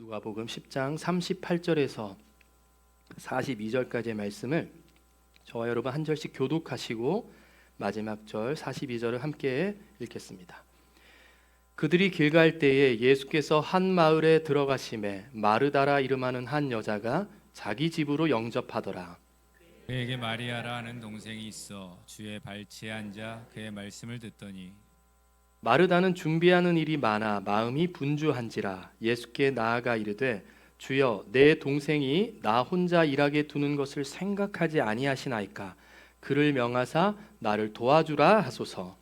누가복음 10장 38절에서 42절까지의 말씀을 저와 여러분 한 절씩 교독하시고 마지막 절 42절을 함께 읽겠습니다. 그들이 길 갈 때에 예수께서 한 마을에 들어가심에 마르다라 이름하는 한 여자가 자기 집으로 영접하더라. 그에게 마리아라 하는 동생이 있어 주의 발치에 앉아 그의 말씀을 듣더니 마르다는 준비하는 일이 많아 마음이 분주한지라 예수께 나아가 이르되 주여 내 동생이 나 혼자 일하게 두는 것을 생각하지 아니하시나이까. 그를 명하사 나를 도와주라 하소서.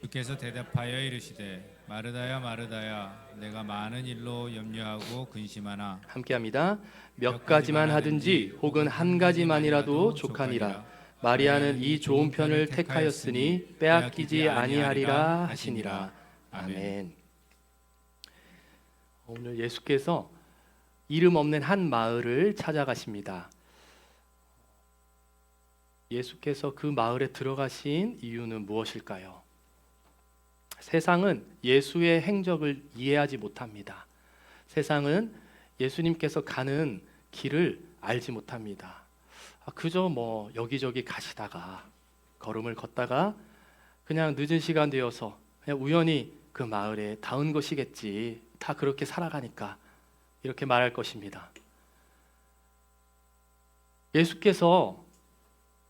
주께서 대답하여 이르시되 마르다야 마르다야 내가 많은 일로 염려하고 근심하나 함께합니다. 몇 가지만 하든지 혹은 한 가지만이라도 족하니라. 마리아는 이 좋은 편을 택하였으니 빼앗기지 아니하리라 하시니라. 아멘. 오늘 예수께서 이름 없는 한 마을을 찾아가십니다. 예수께서 그 마을에 들어가신 이유는 무엇일까요? 세상은 예수의 행적을 이해하지 못합니다. 세상은 예수님께서 가는 길을 알지 못합니다. 그저 여기저기 가시다가 걸음을 걷다가 그냥 늦은 시간 되어서 그냥 우연히 그 마을에 닿은 것이겠지. 다 그렇게 살아가니까 이렇게 말할 것입니다. 예수께서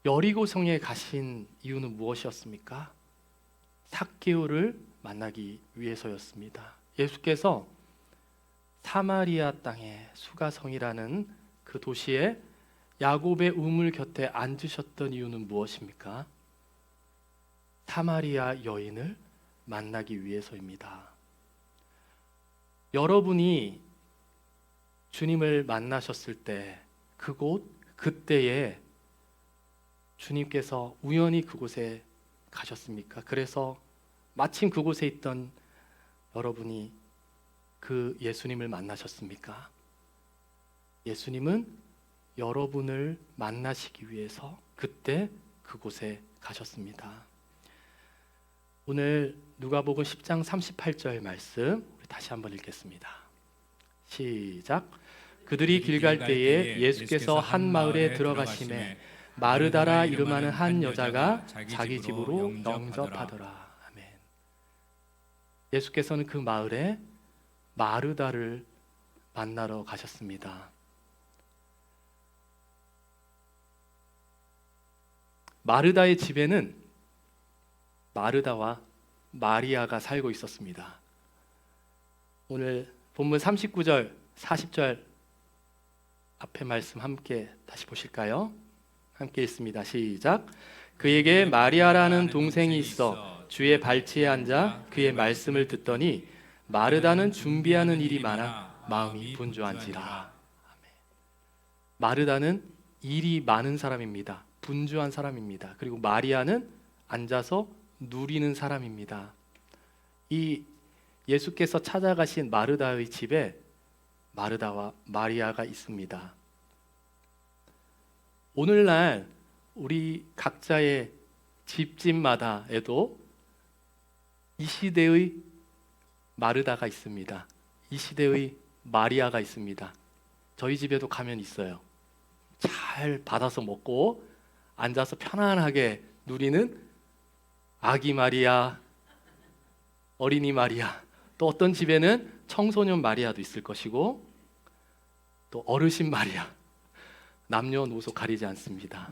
여리고성에 가신 이유는 무엇이었습니까? 삭개오를 만나기 위해서였습니다. 예수께서 사마리아 땅의 수가성이라는 그 도시에 야곱의 우물 곁에 앉으셨던 이유는 무엇입니까? 사마리아 여인을 만나기 위해서입니다. 여러분이 주님을 만나셨을 때 그때에 주님께서 우연히 그곳에 가셨습니까? 그래서 마침 그곳에 있던 여러분이 그 예수님을 만나셨습니까? 예수님은 여러분을 만나시기 위해서 그때 그곳에 가셨습니다. 오늘 누가복음 10장 38절 말씀 우리 다시 한번 읽겠습니다. 시작. 그들이 길 갈 때에 예수께서 한 마을에 들어가심에 마르다라 이름하는 한 여자가 자기 집으로 영접하더라. 아멘. 예수께서는 그 마을에 마르다를 만나러 가셨습니다. 마르다의 집에는 마르다와 마리아가 살고 있었습니다. 오늘 본문 39절, 40절 앞에 말씀 함께 다시 보실까요? 함께 읽습니다. 시작. 그에게 마리아라는 동생이 있어 주의 발치에 앉아 그의 말씀을 듣더니 마르다는 준비하는 일이 많아 마음이 분주한지라. 아멘. 마르다는 일이 많은 사람입니다. 분주한 사람입니다. 그리고 마리아는 앉아서 누리는 사람입니다. 이 예수께서 찾아가신 마르다의 집에 마르다와 마리아가 있습니다. 오늘날 우리 각자의 집집마다에도 이 시대의 마르다가 있습니다. 이 시대의 마리아가 있습니다. 저희 집에도 가면 있어요. 잘 받아서 먹고 앉아서 편안하게 누리는 아기 마리아, 어린이 마리아, 또 어떤 집에는 청소년 마리아도 있을 것이고 또 어르신 마리아, 남녀노소 가리지 않습니다.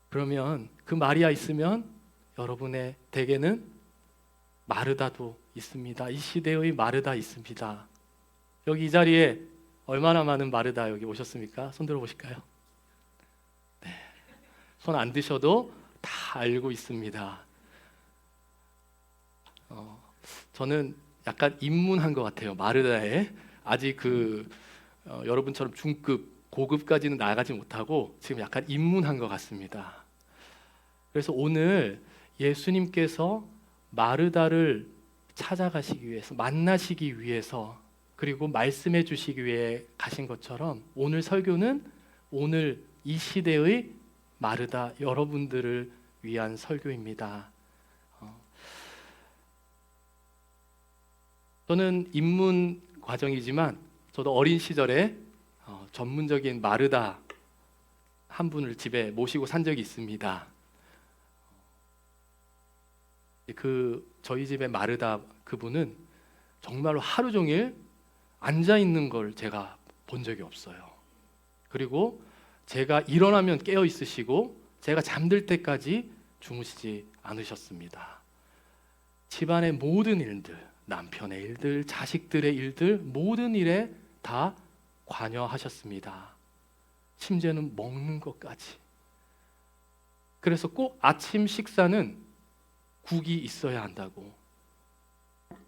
그러면 그 마리아 있으면 여러분의 댁에는 마르다도 있습니다. 이 시대의 마르다 있습니다. 여기 이 자리에 얼마나 많은 마르다 여기 오셨습니까? 손 들어보실까요? 네. 손 안 드셔도 다 알고 있습니다. 저는 약간 입문한 것 같아요. 마르다에 아직 여러분처럼 중급, 고급까지는 나가지 못하고 지금 약간 입문한 것 같습니다. 그래서 오늘 예수님께서 마르다를 찾아가시기 위해서, 만나시기 위해서, 그리고 말씀해 주시기 위해 가신 것처럼 오늘 설교는 오늘 이 시대의 마르다 여러분들을 위한 설교입니다. 저는 입문 과정이지만 저도 어린 시절에 전문적인 마르다 한 분을 집에 모시고 산 적이 있습니다. 저희 집의 마르다 그분은 정말로 하루 종일 앉아 있는 걸 제가 본 적이 없어요. 그리고 제가 일어나면 깨어 있으시고 제가 잠들 때까지 주무시지 않으셨습니다. 집안의 모든 일들, 남편의 일들, 자식들의 일들, 모든 일에 다 관여하셨습니다. 심지어는 먹는 것까지. 그래서 꼭 아침 식사는 국이 있어야 한다고.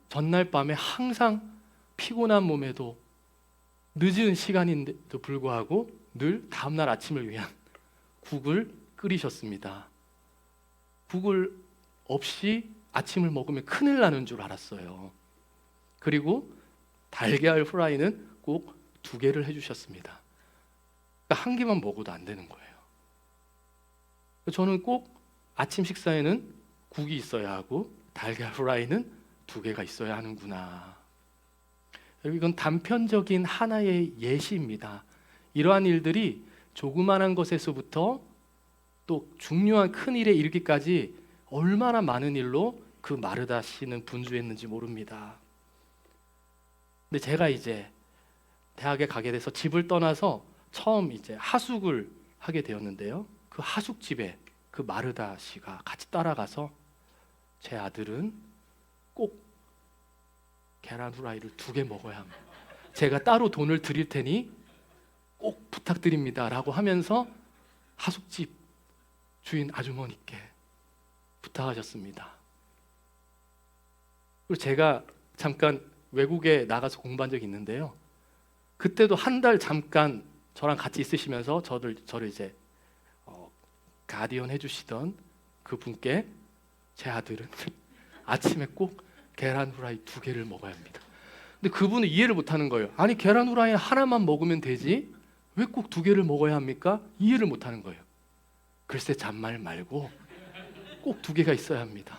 전날 밤에 항상 피곤한 몸에도 늦은 시간인데도 불구하고 늘 다음날 아침을 위한 국을 끓이셨습니다. 국을 없이 아침을 먹으면 큰일 나는 줄 알았어요. 그리고 달걀 후라이는 꼭 2개를 해주셨습니다. 그러니까 1개만 먹어도 안 되는 거예요. 저는 꼭 아침 식사에는 국이 있어야 하고 달걀 후라이는 2개가 있어야 하는구나. 이건 단편적인 하나의 예시입니다. 이러한 일들이 조그마한 것에서부터 또 중요한 큰 일에 이르기까지 얼마나 많은 일로 그 마르다 씨는 분주했는지 모릅니다. 근데 제가 이제 대학에 가게 돼서 집을 떠나서 처음 이제 하숙을 하게 되었는데요. 그 하숙집에 그 마르다 씨가 같이 따라가서 제 아들은 꼭 계란 후라이를 2개 먹어야 합니다. 제가 따로 돈을 드릴 테니 꼭 부탁드립니다 라고 하면서 하숙집 주인 아주머니께 부탁하셨습니다. 그리고 제가 잠깐 외국에 나가서 공부한 적이 있는데요. 그때도 한 달 잠깐 저랑 같이 있으시면서 저를 이제 가디언 해주시던 그분께 제 아들은 아침에 꼭 계란 후라이 2개를 먹어야 합니다. 근데 그분은 이해를 못하는 거예요. 아니 계란 후라이 하나만 먹으면 되지 왜 꼭 2개를 먹어야 합니까? 이해를 못하는 거예요. 글쎄 잔말 말고 꼭 2개가 있어야 합니다.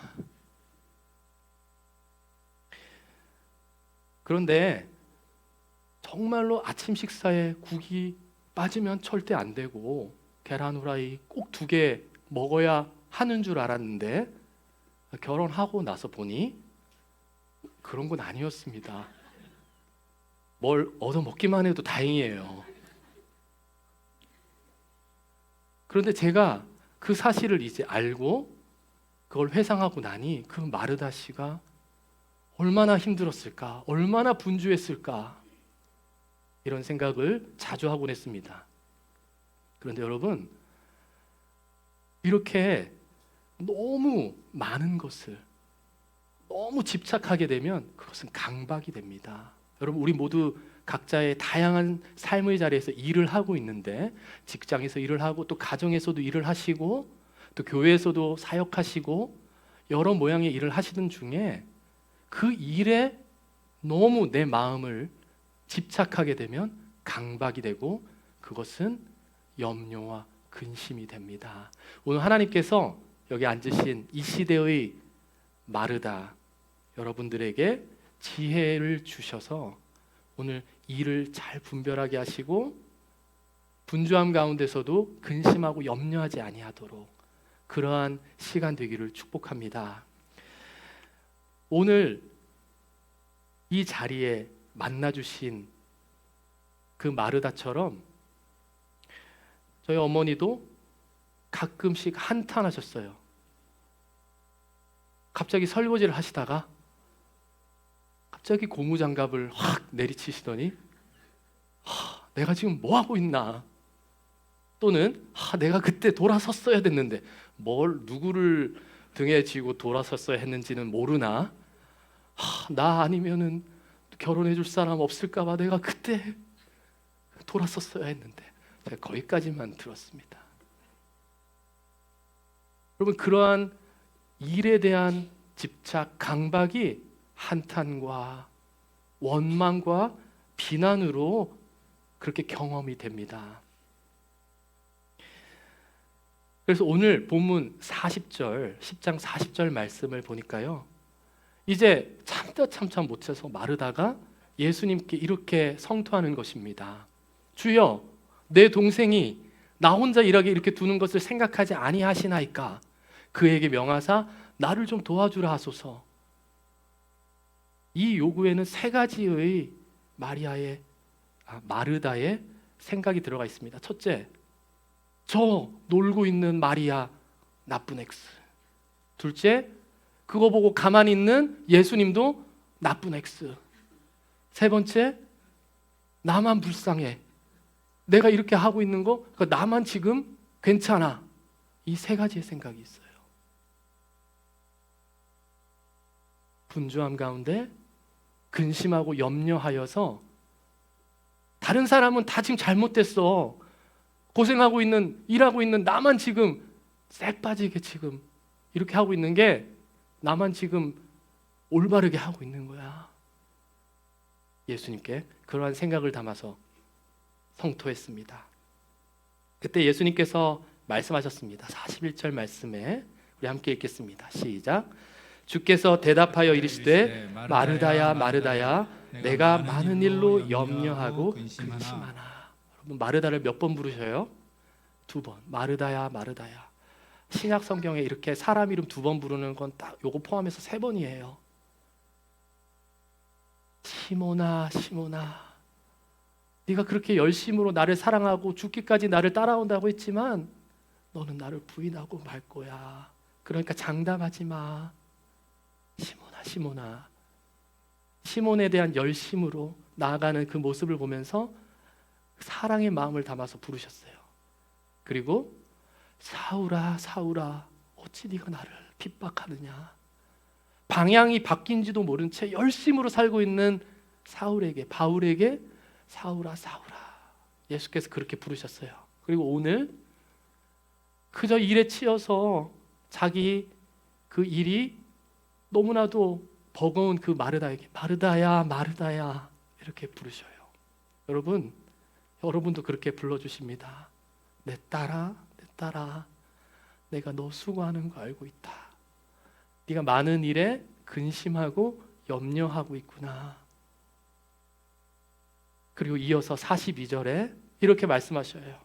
그런데 정말로 아침 식사에 국이 빠지면 절대 안 되고 계란 후라이 꼭 2개 먹어야 하는 줄 알았는데 결혼하고 나서 보니 그런 건 아니었습니다. 뭘 얻어 먹기만 해도 다행이에요. 그런데 제가 그 사실을 이제 알고 그걸 회상하고 나니 그 마르다 씨가 얼마나 힘들었을까, 얼마나 분주했을까 이런 생각을 자주 하곤 했습니다. 그런데 여러분 이렇게 너무 많은 것을 너무 집착하게 되면 그것은 강박이 됩니다. 여러분 우리 모두 각자의 다양한 삶의 자리에서 일을 하고 있는데 직장에서 일을 하고 또 가정에서도 일을 하시고 또 교회에서도 사역하시고 여러 모양의 일을 하시는 중에 그 일에 너무 내 마음을 집착하게 되면 강박이 되고 그것은 염려와 근심이 됩니다. 오늘 하나님께서 여기 앉으신 이 시대의 마르다 여러분들에게 지혜를 주셔서 오늘 일을 잘 분별하게 하시고 분주함 가운데서도 근심하고 염려하지 아니하도록 그러한 시간 되기를 축복합니다. 오늘 이 자리에 만나주신 그 마르다처럼 저희 어머니도 가끔씩 한탄하셨어요. 갑자기 설거지를 하시다가 갑자기 고무장갑을 확 내리치시더니 내가 지금 뭐 하고 있나? 또는 내가 그때 돌아섰어야 됐는데 뭘 누구를 등에 지고 돌아섰어야 했는지는 모르나? 나 아니면은 결혼해 줄 사람 없을까 봐 내가 그때 돌아섰어야 했는데 제가 거기까지만 들었습니다. 여러분 그러한 일에 대한 집착, 강박이 한탄과 원망과 비난으로 그렇게 경험이 됩니다. 그래서 오늘 본문 40절, 10장 40절 말씀을 보니까요. 이제 참다 못 쳐서 마르다가 예수님께 이렇게 성토하는 것입니다. 주여, 내 동생이 나 혼자 일하게 이렇게 두는 것을 생각하지 아니하시나이까. 그에게 명하사 나를 좀 도와주라 하소서. 이 요구에는 세 가지의 마르다의 생각이 들어가 있습니다. 첫째, 저 놀고 있는 마리아 나쁜 X. 둘째, 그거 보고 가만히 있는 예수님도 나쁜 X. 세 번째, 나만 불쌍해. 내가 이렇게 하고 있는 거, 그러니까 나만 지금 괜찮아. 이 세 가지의 생각이 있어요. 분주함 가운데 근심하고 염려하여서 다른 사람은 다 지금 잘못됐어. 고생하고 있는, 일하고 있는 나만 지금 쎄 빠지게 지금 이렇게 하고 있는 게 나만 지금 올바르게 하고 있는 거야. 예수님께 그러한 생각을 담아서 성토했습니다. 그때 예수님께서 말씀하셨습니다. 41절 말씀에 우리 함께 읽겠습니다. 시작. 주께서 대답하여 이르시되 마르다야 마르다야 내가 많은 일로 염려하고 근심하나. 여러분, 마르다를 몇 번 부르셔요? 2번. 마르다야 마르다야. 신약 성경에 이렇게 사람 이름 2번 부르는 건 딱 요거 포함해서 3번이에요. 시몬아 시몬아, 네가 그렇게 열심으로 나를 사랑하고 죽기까지 나를 따라온다고 했지만 너는 나를 부인하고 말 거야. 그러니까 장담하지 마. 시몬아 시몬아. 시몬에 대한 열심으로 나아가는 그 모습을 보면서 사랑의 마음을 담아서 부르셨어요. 그리고 사울아 사울아 어찌 네가 나를 핍박하느냐. 방향이 바뀐지도 모른 채 열심으로 살고 있는 사울에게, 바울에게 사울아 사울아, 예수께서 그렇게 부르셨어요. 그리고 오늘 그저 일에 치여서 자기 그 일이 너무나도 버거운 그 마르다에게 마르다야 마르다야 이렇게 부르셔요. 여러분도 그렇게 불러주십니다. 내 딸아 내 딸아, 내가 너 수고하는 거 알고 있다. 네가 많은 일에 근심하고 염려하고 있구나. 그리고 이어서 42절에 이렇게 말씀하셔요.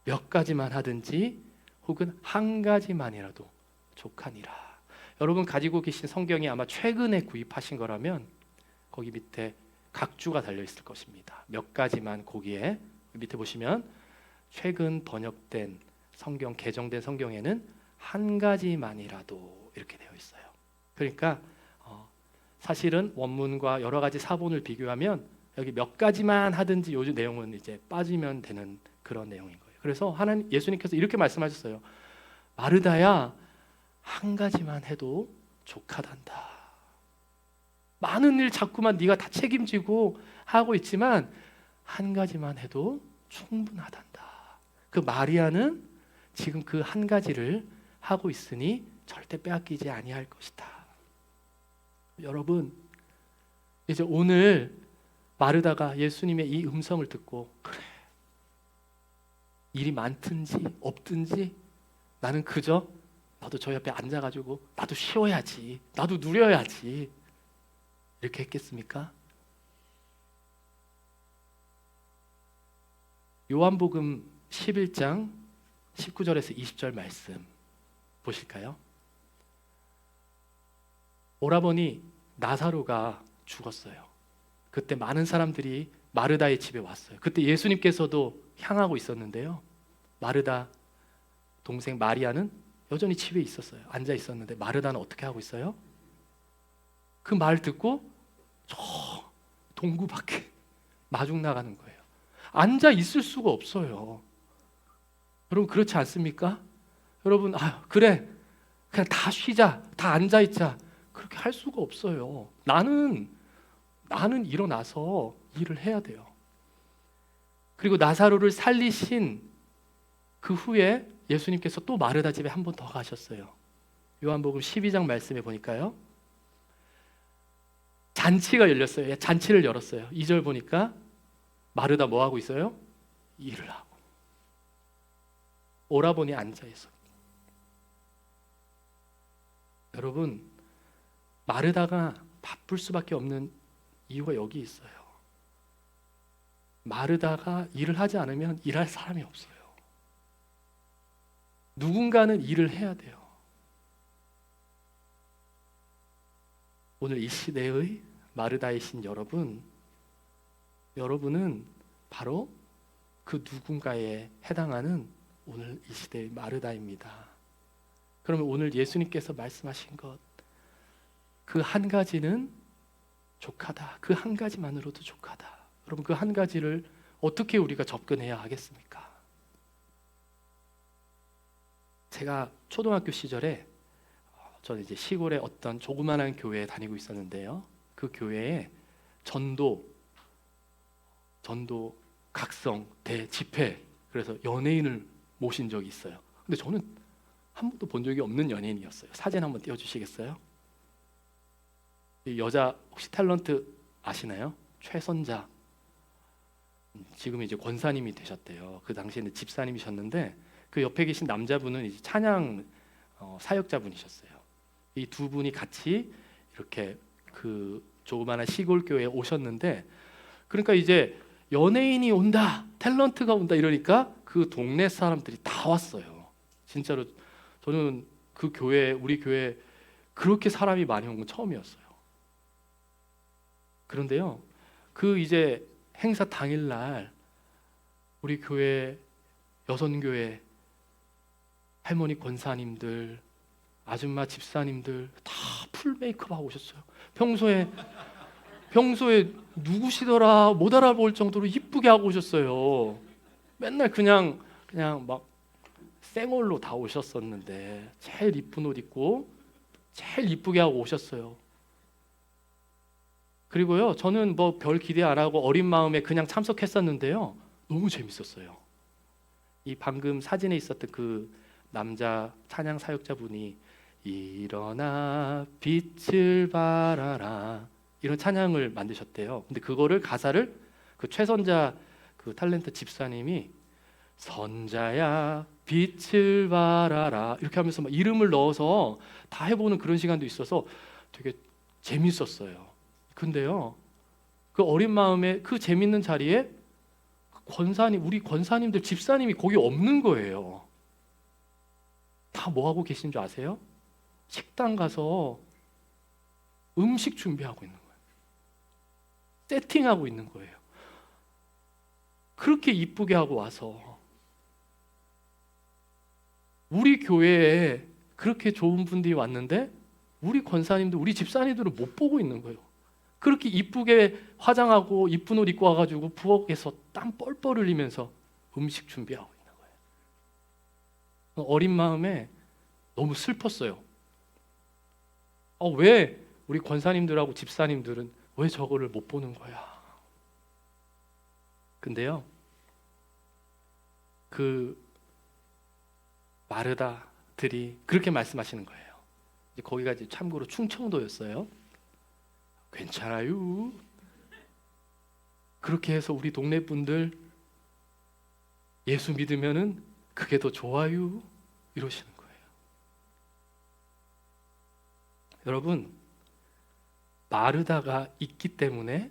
몇 가지만 하든지 혹은 한 가지만이라도 족하니라. 여러분 가지고 계신 성경이 아마 최근에 구입하신 거라면 거기 밑에 각주가 달려 있을 것입니다. 몇 가지만, 거기에 밑에 보시면 최근 번역된 성경, 개정된 성경에는 한 가지만이라도 이렇게 되어 있어요. 그러니까 사실은 원문과 여러 가지 사본을 비교하면 여기 몇 가지만 하든지 요즘 내용은 이제 빠지면 되는 그런 내용인 거예요. 그래서 예수님께서 이렇게 말씀하셨어요. 마르다야, 한 가지만 해도 족하단다. 많은 일 자꾸만 네가 다 책임지고 하고 있지만 한 가지만 해도 충분하단다. 그 마리아는 지금 그 한 가지를 하고 있으니 절대 빼앗기지 아니할 것이다. 여러분, 이제 오늘 마르다가 예수님의 이 음성을 듣고, 그래, 일이 많든지 없든지 나는 그저 나도 저 옆에 앉아가지고 나도 쉬어야지, 나도 누려야지, 이렇게 했겠습니까? 요한복음 11장 19절에서 20절 말씀 보실까요? 오라버니 나사로가 죽었어요. 그때 많은 사람들이 마르다의 집에 왔어요. 그때 예수님께서도 향하고 있었는데요. 마르다 동생 마리아는 여전히 집에 있었어요. 앉아 있었는데 마르다는 어떻게 하고 있어요? 그 말 듣고 저 동구 밖에 마중 나가는 거예요. 앉아 있을 수가 없어요. 여러분 그렇지 않습니까? 여러분 그래 그냥 다 쉬자, 다 앉아 있자, 그렇게 할 수가 없어요. 나는 일어나서 일을 해야 돼요. 그리고 나사로를 살리신 그 후에 예수님께서 또 마르다 집에 한 번 더 가셨어요. 요한복음 12장 말씀에 보니까요, 잔치가 열렸어요. 잔치를 열었어요. 2절 보니까 마르다 뭐 하고 있어요? 일을 하고. 오라버니 앉아 있어. 여러분, 마르다가 바쁠 수밖에 없는 이유가 여기 있어요. 마르다가 일을 하지 않으면 일할 사람이 없어요. 누군가는 일을 해야 돼요. 오늘 이 시대의 마르다이신 여러분은 바로 그 누군가에 해당하는 오늘 이 시대의 마르다입니다. 그러면 오늘 예수님께서 말씀하신 것, 그 한 가지는 족하다. 그 한 가지만으로도 족하다. 여러분, 그 한 가지를 어떻게 우리가 접근해야 하겠습니까? 제가 초등학교 시절에 저는 이제 시골의 어떤 조그만한 교회에 다니고 있었는데요. 그 교회에 전도 각성 대집회, 그래서 연예인을 모신 적이 있어요. 근데 저는 한 번도 본 적이 없는 연예인이었어요. 사진 한번 띄워주시겠어요? 이 여자 혹시 탤런트 아시나요? 최선자. 지금 이제 권사님이 되셨대요. 그 당시에는 집사님이셨는데 그 옆에 계신 남자분은 이제 찬양 사역자분이셨어요. 이 두 분이 같이 이렇게 그 조그마한 시골 교회에 오셨는데, 그러니까 이제 연예인이 온다, 탤런트가 온다 이러니까 그 동네 사람들이 다 왔어요. 진짜로 저는 그 교회, 우리 교회 그렇게 사람이 많이 온 건 처음이었어요. 그런데요, 그 이제 행사 당일날 우리 교회 여선교회 할머니 권사님들, 아줌마 집사님들 다 풀 메이크업 하고 오셨어요. 평소에 누구시더라 못 알아볼 정도로 이쁘게 하고 오셨어요. 맨날 그냥 막 생얼로 다 오셨었는데 제일 이쁜 옷 입고 제일 이쁘게 하고 오셨어요. 그리고요, 저는 뭐 별 기대 안 하고 어린 마음에 그냥 참석했었는데요, 너무 재밌었어요. 이 방금 사진에 있었던 그 남자 찬양 사역자분이 일어나 빛을 발하라 이런 찬양을 만드셨대요. 근데 그거를 가사를 그 최선자 그 탤런트 집사님이 선자야 빛을 발하라 이렇게 하면서 막 이름을 넣어서 다 해보는 그런 시간도 있어서 되게 재밌었어요. 근데요, 그 어린 마음에 그 재밌는 자리에 우리 권사님들, 집사님이 거기 없는 거예요. 다 뭐 하고 계신 줄 아세요? 식당 가서 음식 준비하고 있는 거예요. 세팅하고 있는 거예요. 그렇게 이쁘게 하고 와서 우리 교회에 그렇게 좋은 분들이 왔는데 우리 권사님들, 우리 집사님들은 못 보고 있는 거예요. 그렇게 이쁘게 화장하고 이쁜 옷 입고 와가지고 부엌에서 땀 뻘뻘 흘리면서 음식 준비하고 있는 거예요. 어린 마음에 너무 슬펐어요. 왜 우리 권사님들하고 집사님들은 왜 저거를 못 보는 거야? 근데요, 그 마르다들이 그렇게 말씀하시는 거예요. 이제 거기가 이제 참고로 충청도였어요. 괜찮아요. 그렇게 해서 우리 동네 분들 예수 믿으면은 그게 더 좋아요. 이러시는 거예요. 여러분, 마르다가 있기 때문에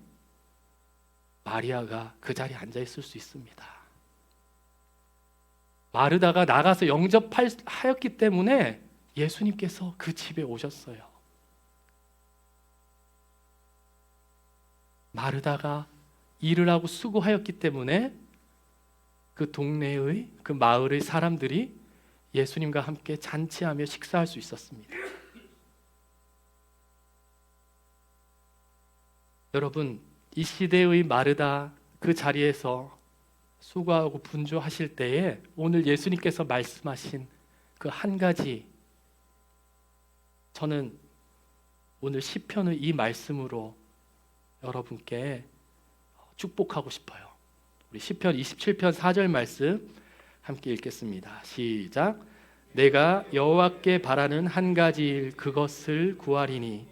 마리아가 그 자리에 앉아 있을 수 있습니다. 마르다가 나가서 영접하였기 때문에 예수님께서 그 집에 오셨어요. 마르다가 일을 하고 수고하였기 때문에 그 동네의 그 마을의 사람들이 예수님과 함께 잔치하며 식사할 수 있었습니다. 여러분, 이 시대의 마르다 그 자리에서 수고하고 분주하실 때에 오늘 예수님께서 말씀하신 그 한 가지, 저는 오늘 시편의 이 말씀으로 여러분께 축복하고 싶어요. 우리 시편 27편 4절 말씀 함께 읽겠습니다. 시작. 내가 여호와께 바라는 한 가지 일 그것을 구하리니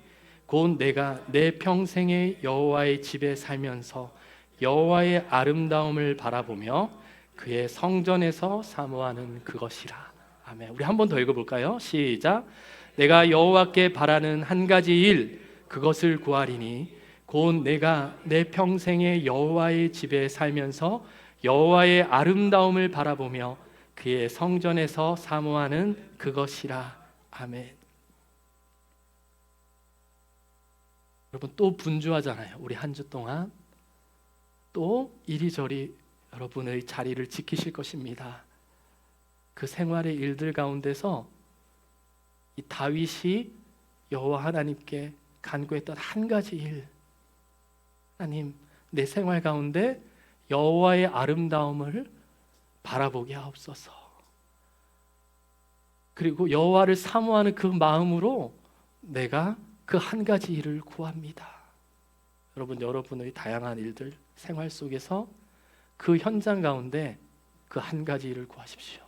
곧 내가 내 평생에 여호와의 집에 살면서 여호와의 아름다움을 바라보며 그의 성전에서 사모하는 그것이라. 아멘. 우리 한 번 더 읽어볼까요? 시작. 내가 여호와께 바라는 한 가지 일 그것을 구하리니 곧 내가 내 평생에 여호와의 집에 살면서 여호와의 아름다움을 바라보며 그의 성전에서 사모하는 그것이라. 아멘. 여러분, 또 분주하잖아요. 우리 한 주 동안 또 이리저리 여러분의 자리를 지키실 것입니다. 그 생활의 일들 가운데서 이 다윗이 여호와 하나님께 간구했던 한 가지 일, 하나님, 내 생활 가운데 여호와의 아름다움을 바라보게 하옵소서. 그리고 여호와를 사모하는 그 마음으로 내가 그 한 가지 일을 구합니다. 여러분, 여러분의 다양한 일들, 생활 속에서 그 현장 가운데 그 한 가지 일을 구하십시오.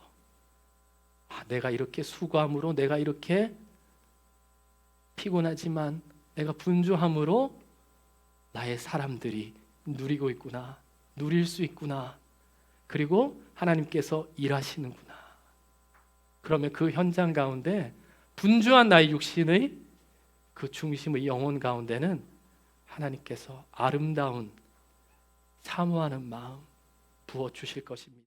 내가 이렇게 수고함으로, 내가 이렇게 피곤하지만 내가 분주함으로 나의 사람들이 누리고 있구나, 누릴 수 있구나, 그리고 하나님께서 일하시는구나. 그러면 그 현장 가운데 분주한 나의 육신의 그 중심의 영혼 가운데는 하나님께서 아름다운 사모하는 마음 부어주실 것입니다.